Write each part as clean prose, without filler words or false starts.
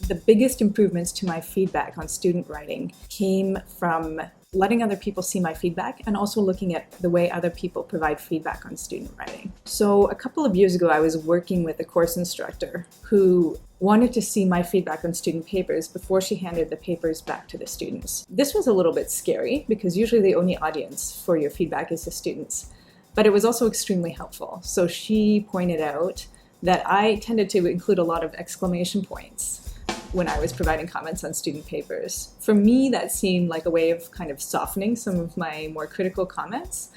The biggest improvements to my feedback on student writing came from letting other people see my feedback and also looking at the way other people provide feedback on student writing. So a couple of years ago, I was working with a course instructor who wanted to see my feedback on student papers before she handed the papers back to the students. This was a little bit scary because usually the only audience for your feedback is the students, but it was also extremely helpful. So she pointed out that I tended to include a lot of exclamation points when I was providing comments on student papers. For me, that seemed like a way of kind of softening some of my more critical comments.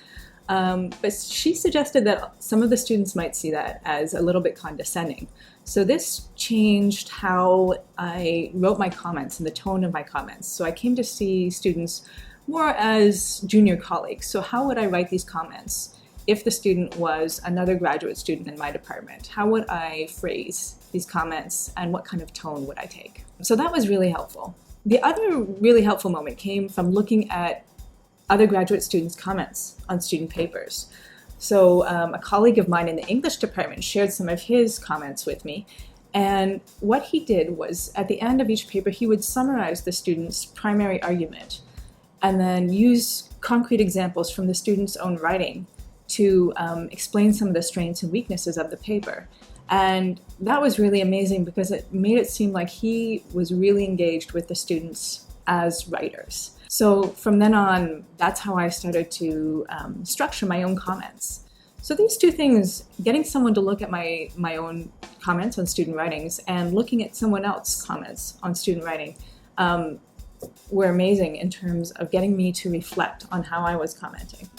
But she suggested that some of the students might see that as a little bit condescending. So this changed how I wrote my comments and the tone of my comments. So I came to see students more as junior colleagues. So how would I write these comments if the student was another graduate student in my department? How would I phrase these comments and what kind of tone would I take? So that was really helpful. The other really helpful moment came from looking at other graduate students' comments on student papers. So a colleague of mine in the English department shared some of his comments with me. And what he did was, at the end of each paper, he would summarize the student's primary argument and then use concrete examples from the student's own writing to explain some of the strengths and weaknesses of the paper. And that was really amazing because it made it seem like he was really engaged with the students as writers. So from then on, that's how I started to structure my own comments. So these two things, getting someone to look at my own comments on student writings and looking at someone else's comments on student writing, were amazing in terms of getting me to reflect on how I was commenting.